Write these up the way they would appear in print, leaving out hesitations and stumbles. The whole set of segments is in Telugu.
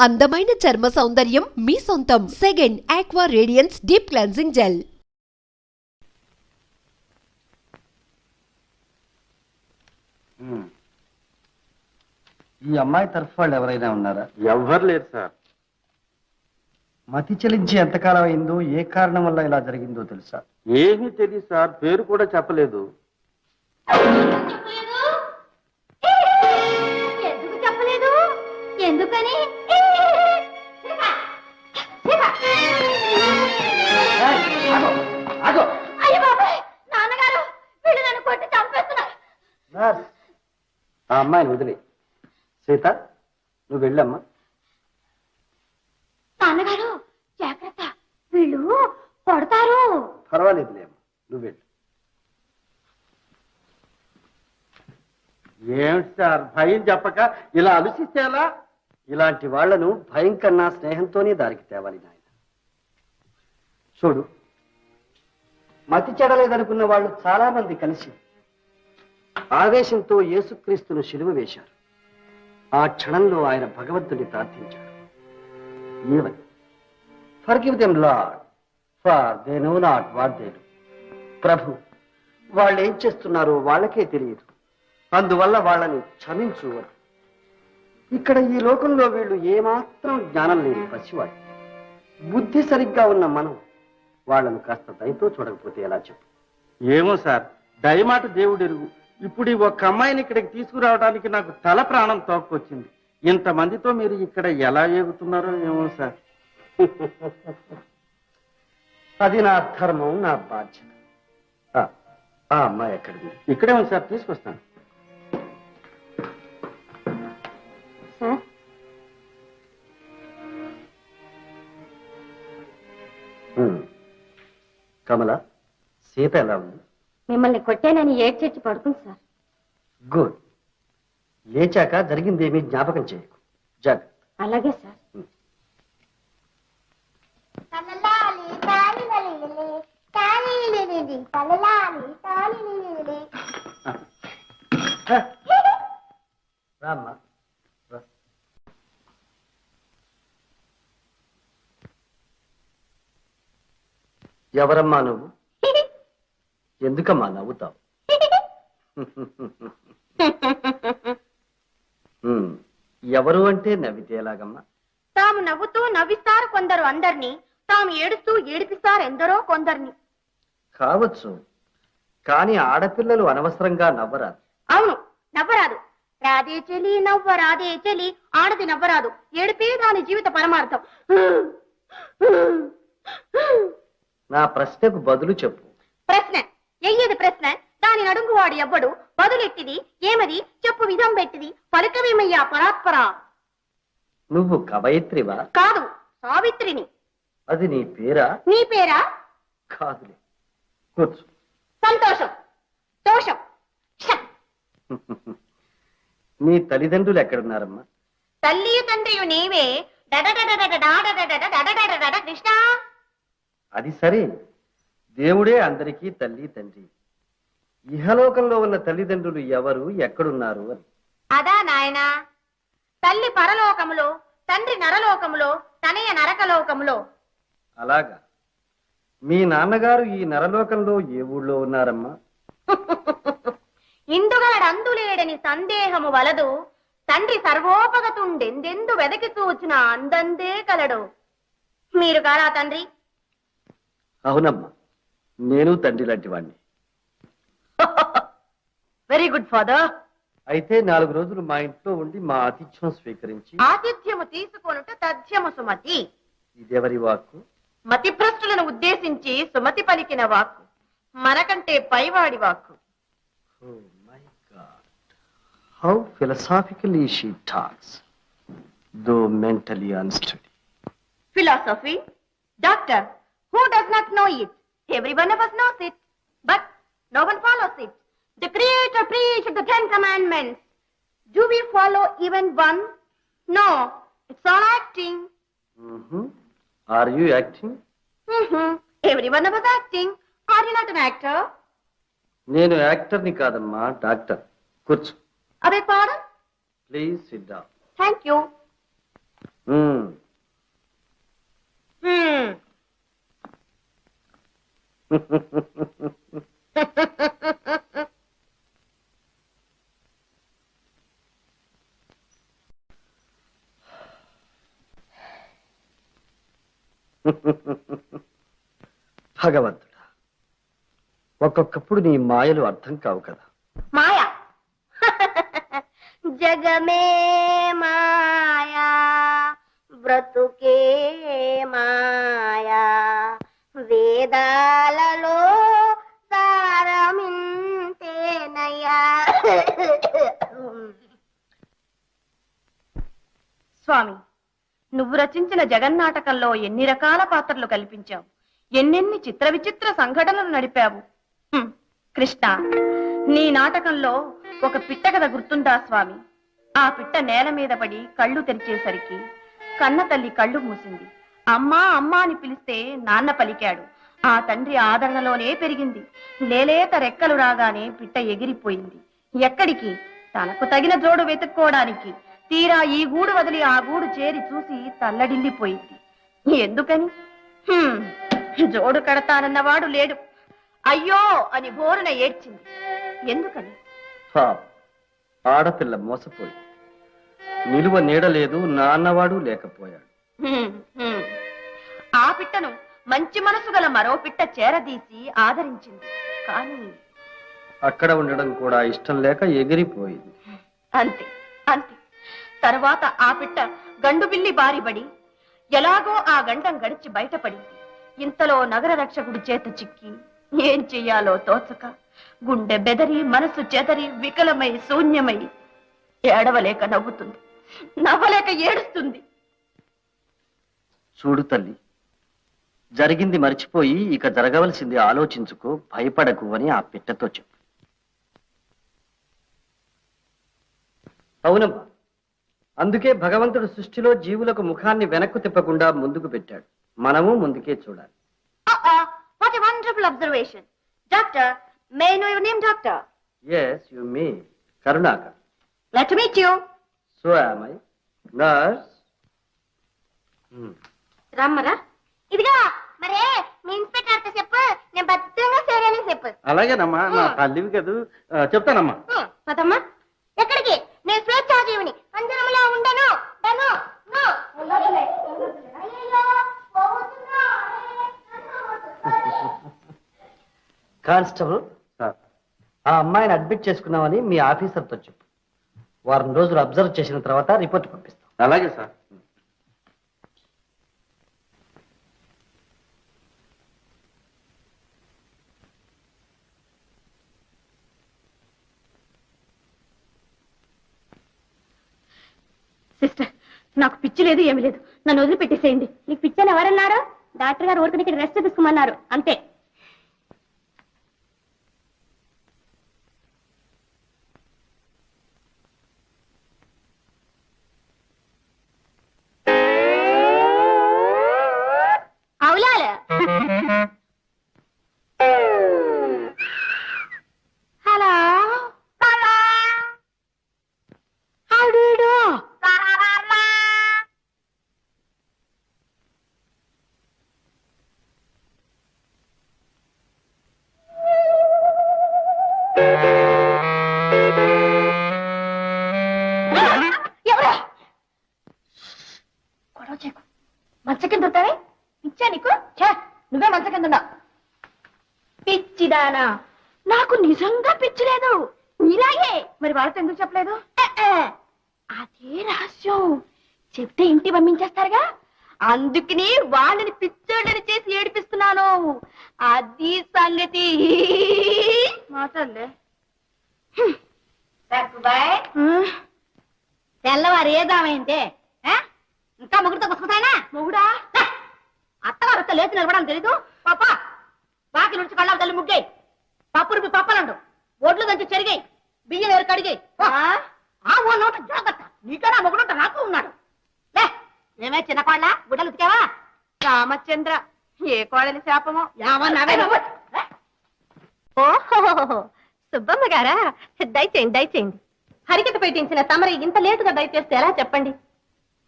అందమైన చర్మ సౌందర్యం మీ సొంతం. Second aqua radiance deep cleansing gel. ఈ అమ్మాయి తరఫు వాళ్ళు ఎవరైనా ఉన్నారా? ఎవ్వరు లేరు సార్. మతి చెలించి ఎంతకాలం అయిందో, ఏ కారణం వల్ల ఇలా జరిగిందో తెలుసా? ఏమీ తెలియదు సార్, పేరు కూడా చెప్పలేదు. ఎందుకని? నాన్నగారు వీళ్ళు నన్ను కొట్టి చంపేస్తున్నారు. ఆ అమ్మాయిని వదిలే. సీత, నువ్వు వెళ్ళమ్మా. నాన్నగారు జాగ్రత్త, వీళ్ళు కొడతారు. పర్వాలేదులేమ్మా, నువ్వు వెళ్ళు. ఏమిటి సార్, భయం చెప్పక ఇలా ఆలోచిస్తే ఎలా? ఇలాంటి వాళ్లను భయం కన్నా స్నేహంతోనే దారికి తేవాలి నాయన. చూడు, మతి చెడలేదనుకున్న వాళ్ళు చాలా మంది కలిసి ఆవేశంతో యేసుక్రీస్తును శిలువ వేశారు. ఆ క్షణంలో ఆయన భగవంతుని ప్రార్థించాడు, ఏమని? Forgive them lord, for they know not what they do. ప్రభు, వాళ్ళు ఏం చేస్తున్నారో వాళ్ళకే తెలియదు, అందువల్ల వాళ్ళని క్షమించు. ఇక్కడ ఈ లోకంలో వీళ్ళు ఏమాత్రం జ్ఞానం లేని పసివాడు. బుద్ధి సరిగ్గా ఉన్న మనం వాళ్ళను కాస్త దయతో చూడకపోతే ఎలా చెప్పు? ఏమో సార్, దయమాట దేవుడు ఎరుగు. ఇప్పుడు ఈ ఒక్క అమ్మాయిని ఇక్కడికి తీసుకురావడానికి నాకు తల ప్రాణం తోక్కొచ్చింది. ఇంతమందితో మీరు ఇక్కడ ఎలా ఏగుతున్నారో ఏమో సార్. అది నా ధర్మం, నా బాధ్యత. ఆ అమ్మాయి ఎక్కడిది? ఇక్కడే ఉంది సార్, తీసుకొస్తాను. కమల, సీత ఎలా ఉంది? మిమ్మల్ని కొట్టానని ఏడ్చేసి పడుకుంది సార్. గుడ్. లేచాక జరిగిందేమీ జ్ఞాపకం చేయకు, జాగ్రత్త. అలాగే సార్. రామ్మా. ఎవరమ్మా నువ్వు? ఎందుకమ్మా నవ్వుతావు? ఎవరు అంటే నవ్వితే ఎలాగమ్మా? తాము నవ్వుతూ నవ్విస్తారు కొందరు అందరినీ, తాము ఏడుస్తూ ఏడిపిస్తారు ఎందరో కొందరిని. కావచ్చు, కానీ ఆడపిల్లలు అనవసరంగా నవ్వరాదు. అవును, నవ్వరాదు. రాదే చెలి నవ్వ రాదే చెలి, ఆడది నవ్వరాదు. ఏడిపే దాని జీవిత పరమార్థం. నా ప్రశ్నకు బదులు చెప్పు. ప్రశ్న ఎయ్యది ప్రశ్న, దాని నడుంగువాడు ఎవ్వడు, బదులెట్టిది ఏమది, చెప్పు విధం పెట్టిది, పలుకవేమయ్యా పరాత్పరా. నువ్వు కవయిత్రివా? కాదు, సావిత్రిని. అది నీ పేరా? నీ పేరా? కాదులే, కూర్చో. సంతోషం, దోషం. నీ తల్లిదండ్రులు ఎక్కడున్నారమ్మా? తల్లియు తండ్రియు నీవే. కృష్ణ. అది సరే, దేవుడే అందరికీ తల్లి తండ్రి. ఇహలోకంలో ఉన్న తల్లిదండ్రులు ఎవరు, ఎక్కడున్నారు అని. అదా నాయనా, తల్లి పరలోకములో, తండ్రి నరలోకములో, తనయ నరకలోకములో. అలాగా. మీ నాన్నగారు ఈ నరలోకంలో ఏ ఊళ్ళో ఉన్నారమ్మా? ఇందుగలడందులేడని సందేహము వలదు, తండ్రి సర్వోపగతుండెందెందు వెదకి చూచిన అందందే కలడు. మీరు కారా తండ్రి? అవునమ్మా, నేను తండ్రి లాంటి వాణ్ణి. Very good father. అయితే 4 రోజులు మా ఇంట్లో ఉండి మా ఆతిథ్యం స్వీకరించి. ఆతిథ్యము తీసుకొనుట తథ్యము సుమతి. ఇదెవరి వాక్కు? మతి భ్రష్టులను ఉద్దేశించి సుమతి పలికిన వాక్కు, మనకంటే పైవాడి వాక్కు. Oh my God, how philosophically she talks, though mentally unsteady. Philosophy, doctor, who does not know it? Every one of us knows it, but no one follows it. The Creator preached the 10 commandments. Do we follow even one? No, it's all acting. Are you acting? Every one of us acting. Are you not an actor? నేను యాక్టర్ని కాదమ్మా, డాక్టర్. కూర్చో. I beg pardon? Please SIT down. Thank you. భగవంతుడా, ఒక్కొక్కప్పుడు నీ మాయలు అర్థం కావు కదా. మాయా జగమే మాయా బ్రతుకే మాయా వేదాలలో సారమింతేనయ్యా. స్వామి, నువ్వు రచించిన జగన్నాటకంలో ఎన్ని రకాల పాత్రలు కల్పించావు, ఎన్నెన్ని చిత్ర విచిత్ర సంఘటనలు నడిపావు. కృష్ణ, నీ నాటకంలో ఒక పిట్ట కథ గుర్తుందా స్వామి? ఆ పిట్ట నేల మీద పడి కళ్ళు తెరిచేసరికి కన్న తల్లి కళ్ళు మూసింది. అమ్మా అమ్మా అని పిలిస్తే నాన్న పలికాడు. ఆ తండ్రి ఆదరణలోనే పెరిగింది. లేలేత రెక్కలు రాగానే పిట్ట ఎగిరిపోయింది. ఎక్కడికి? తనకు తగిన జోడు వెతుక్కోవడానికి. తీరా ఈ గూడు వదిలి ఆ గూడు చేరి చూసి తల్లడిల్లిపోయింది. ఎందుకని? జోడు కడతానన్నవాడు లేడు. అయ్యో అని బోరున ఏడ్చింది. ఎందుకని? ఆడపిల్ల మోసపోయి నిలువ నీడలేదు, నాన్నవాడు లేకపోయాడు. ఆ పిట్టను మంచి మనసు గల మరో పిట్ట చేరదీసి ఆదరించింది. కానీ అక్కడ ఉండడం కూడా ఇష్టం లేక ఎగిరిపోయింది. అంతే అంతే. తరువాత ఆ పిట్ట గండు బిల్లి బారిబడి ఎలాగో ఆ గండం గడిచి బయటపడింది. ఇంతలో నగర రక్షకుడి చేత చిక్కి ఏం చెయ్యాలో తోచక గుండె బెదరి మనసు చెదరి వికలమై శూన్యమై ఏడవలేక నవ్వుతుంది, నవ్వలేక ఏడుస్తుంది. చూడు తల్లి, జరిగింది మర్చిపోయి ఇక జరగవలసింది ఆలోచించుకో, భయపడకు అని ఆ పిట్టతో చెప్పు. అవునమ్మా, అందుకే భగవంతుడు సృష్టిలో జీవులకు ముఖాన్ని వెనక్కు తిప్పకుండా ముందుకు పెట్టాడు. మనము ముందుకే చూడాలి. What a wonderful observation. Doctor, may I know your name, doctor? Yes, you may. Karunakar. Glad to meet you. So am I. Nurse. రమ్మరా. ఇదిగా మరే మీ ఇన్స్పెక్టర్తో చెప్పు, నేను భద్రంగా చేరానని చెప్పు. అలాగేనమ్మా, నా తల్లివి కదూ, చెప్తానమ్మా. పదమ్మా. ఎక్కడికి? నేను స్వేచ్ఛాజీవిని, పంజరంలో ఉండను. కానిస్టేబుల్, ఆ అమ్మాయిని అడ్మిట్ చేసుకున్నామని మీ ఆఫీసర్తో చెప్పు. వారం రోజులు అబ్జర్వ్ చేసిన తర్వాత రిపోర్ట్ పంపిస్తాం. అలాగే సార్. సిస్టర్, నాకు పిచ్చి లేదు ఏమీ లేదు, నన్ను వదిలిపెట్టేసేయండి. నీకు పిచ్చని ఎవరన్నారు? డాక్టర్ గారు ఊరికి ఇక్కడ రెస్ట్ తీసుకోమన్నారు, అంతే. అవులాలు. Hello, how do you do? ఎవరు? గొడవ చేయకు. మంచ కింద ఉంటావే? పిచ్చా నీకు? నువ్వే మంచ కింద ఉన్నావు. పిచ్చిదానా, నాకు నిజంగా పిచ్చి లేదు, నీలాగే. మరి వాళ్ళతో ఎందుకు చెప్పలేదు? అదే రహస్యం, చెప్తే ఇంటి పంపించేస్తారుగా, అందుకని వాళ్ళని పిచ్చోళ్ళని చేసి ఏడిపిస్తున్నాను. అది సంగతి. మాటలే తెల్లవారు ఏదామైందే ఇంకా మొగుడుతో కుసుకుతాయినా? మొగుడా? అత్తగారు లేచి నిలబడాలని తెలీదు. పాప బాకి నుంచి కళ్ళ తల్లి ముగ్గాయి, పప్పురికి పప్పలండు, ఒడ్లు దంచి చెరిగాయి, బియ్యం వేరు కడిగాయి. ఓ నోట జాగ్రత్త, నీకన్నా మొగుడుంట నాకు ఉన్నాడు. లే, మేమే చిన్న కోళ్ళ గుడ్డలు ఉతికావా? రామచంద్ర, ఏ కోడలి శాపమో. ఓహో, సుబ్బమ్మ గారా, దయచేయండి దయచేయండి. హరికత పెట్టించిన తమరి ఇంత లేటుగా దయచేస్తే ఎలా చెప్పండి?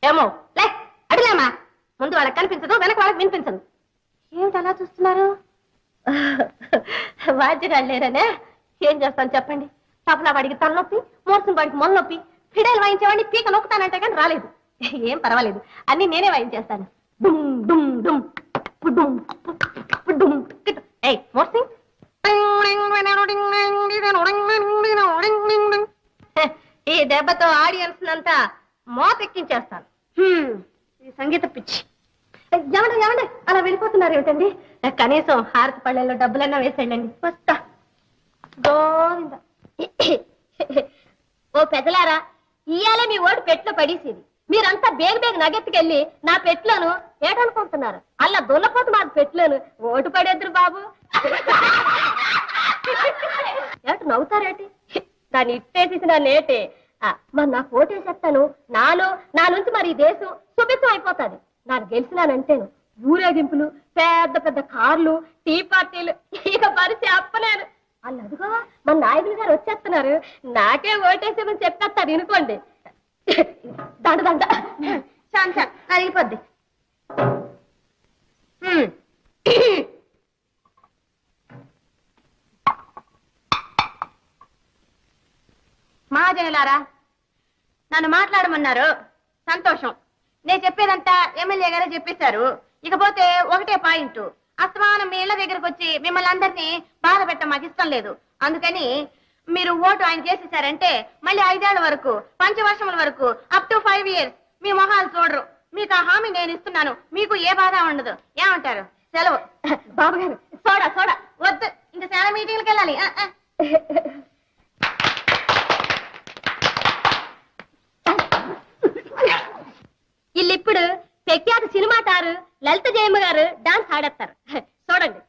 ఏమో, లే అడిలేమా. ముందు వాళ్ళకి కనిపించదు, వెనక వాళ్ళకి వినిపించదు. ఏమిటి అలా చూస్తున్నారు? వాద్యగాడు లేరనే ఏం చేస్తాను చెప్పండి. తపలా వాడికి తలనొప్పి, మోర్సిన వాడికి మొల్లనొప్పి, ఫిడైల్ వాయించేవాడిని పీక నొక్కుతానంటే కానీ రాలేదు. ఏం పర్వాలేదు, అన్ని నేనే వాయించేస్తాను. డుమ్ డుమ్ డుమ్ డుమ్ డుమ్. ఏయ్ మోర్సింగ్, ఈ దెబ్బతో ఆడియన్స్ అంతా మోతెక్కించేస్తాను. ఈ సంగీత పిచ్చి. ఏమండి అలా వెళ్ళిపోతున్నారు ఏమిటండి? కనీసం హారతి పళ్ళెల్లో డబ్బులన్నా వేసేయండి. వస్తా. గోవింద. ఓ పెద్దలారా, ఇయ్యాలే మీ ఓటు పెట్లో పడేసేది. మీరంతా బేగ బేగ నగెత్తుకెళ్ళి నా పెట్లోను ఏటనుకుంటున్నారు? అలా దున్నపోతు మా పెట్లోను ఓటు పడేద్దరు బాబు. ఏటు నవ్వుతారేటి? దాన్ని ఇట్టేసేసి నా నేటే. మరి నాకు ఓటేసేస్తాను. నా నుంచి మరి ఈ దేశం సుభిత్వం అయిపోతుంది. నాకు గెలిచినానంటేను ఊరేగింపులు, పెద్ద పెద్ద కార్లు, టీ పార్టీలు, ఇక పరిచే అప్పలేను. అల్లదుగో మన నాయకులు గారు వచ్చేస్తున్నారు. నాకే ఓటేసేమని చెప్పేస్తారు వినుకోండి. దండ దండ చాన్ చాన్ అరిగిపోద్ది. మహాజనులారా, నన్ను మాట్లాడమన్నారు, సంతోషం. నేను చెప్పేదంతా ఎమ్మెల్యే గారే చెప్పేశారు. ఇకపోతే ఒకటే పాయింట్, అస్తమానం మీ ఇళ్ల దగ్గరకు వచ్చి మిమ్మల్ని అందరినీ బాధ పెట్టడం మాకు ఇష్టం లేదు. అందుకని మీరు ఓటు ఆయన చేసేసారంటే మళ్ళీ 5 ఏళ్ల వరకు, పంచవర్షముల వరకు, అప్ టు 5 years మీ మొహాలు చూడరు. మీకు ఆ హామీ నేను ఇస్తున్నాను. మీకు ఏ బాధ ఉండదు. ఏమంటారు? సెలవు. బాబు గారు సోడా సోడా వద్దు, ఇంకా చాలా మీటింగ్లకు వెళ్ళాలి. ఇల్లిప్పుడు ప్రఖ్యాత సినిమా తారు లలిత జయమ్మ గారు డాన్స్ ఆడేస్తారు. చూడండి.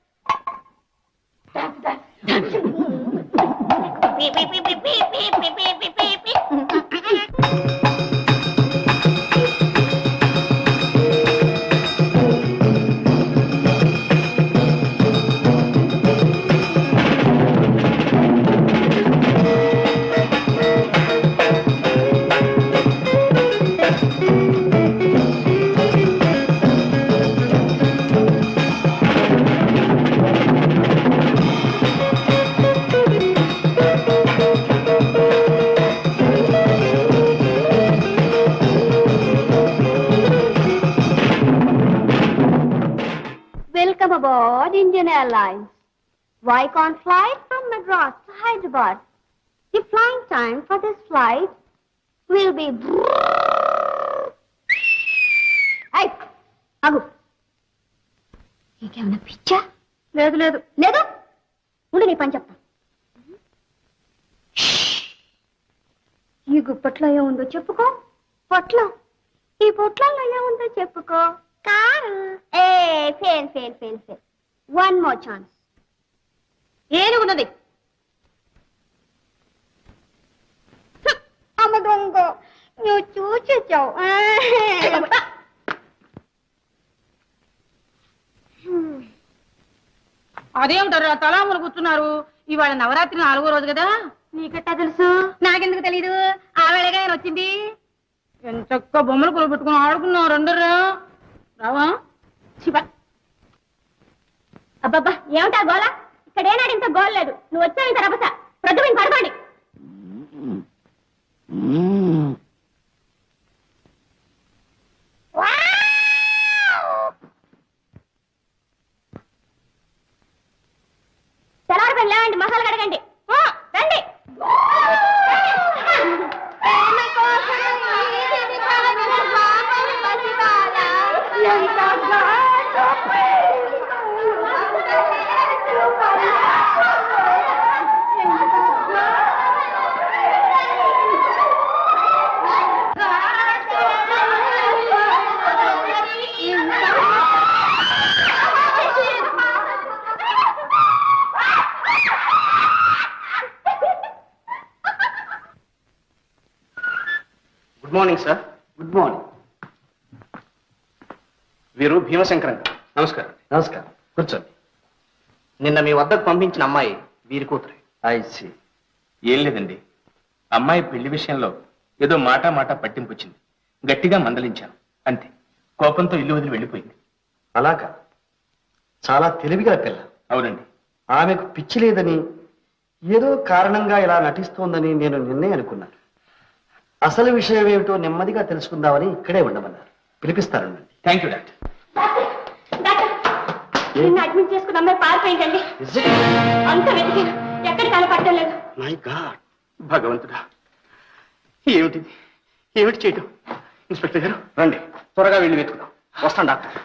Welcome aboard Indian Airlines. Vicon flight from Madras to Hyderabad. The flying time for this flight will be... Hey, Agu. నీకేమన్నా పిచ్చా? లేదు లేదు లేదు. ఉండు నీ పని చెప్తా. ఈ గుప్పట్లో ఏముందో చెప్పుకో. పొట్లో. ఈ పొట్లలో ఏముందో చెప్పుకో. కారు. ఏ fail fail fail fail. One more chance. ఏనుగున్నది. అమ్మ దొంగ, నువ్వు చూచేచ్చావు. అదేమిటారు తలాములు కూర్చున్నారు? ఇవాళ నవరాత్రి 4వ రోజు కదా. నీకట్టా తెలుసు? నాకెందుకు తెలీదు? ఆవేళగా ఆయన వచ్చింది. ఎంచక్క బొమ్మలు కొలుపెట్టుకుని ఆడుకున్నావు. రెండరు రావా? శివ, అబ్బబ్బా ఏమిటా గోళ? ఇక్కడ ఏనాడు ఇంత గోల్ లేదు. నువ్వు వచ్చావు ఇంత రభస. ప్రొద్దుమని పడుకోండి. తెల్లవారు లేవండి, మసాలా కడగండి. రండి. Good morning sir. Good morning. వీరు భీమశంకరం గారు. నమస్కారం. నమస్కారం. కూర్చోండి. నిన్న మీ వద్దకు పంపించిన అమ్మాయి వీరి కూతురు. ఐసి. ఏం లేదండి, అమ్మాయి పెళ్లి విషయంలో ఏదో మాట పట్టింపొచ్చింది. గట్టిగా మందలించాను, అంతే. కోపంతో ఇల్లు వదిలి వెళ్ళిపోయింది. అలాగా? చాలా తెలివిగా పిల్ల. అవునండి. ఆమెకు పిచ్చి లేదని ఏదో కారణంగా ఇలా నటిస్తోందని నేను నిన్నే అనుకున్నాను. అసలు విషయం ఏమిటో నెమ్మదిగా తెలుసుకుందామని ఇక్కడే ఉండమన్నారు. పిలిపిస్తారండి. Thank you doctor. నిన్ను అడ్మిట్ చేసుకున్న అమ్మాయి పారిపోయిందండి. అంత వెతికాను, ఎక్కడ కనపడటం లేదు. మై గాడ్, భగవంతుడా, ఏమిటిది? ఏమిటి చేయటం? ఇన్స్పెక్టర్ గారు రండి, త్వరగా వెళ్ళి వెతుకుదాం. వస్తాను డాక్టర్.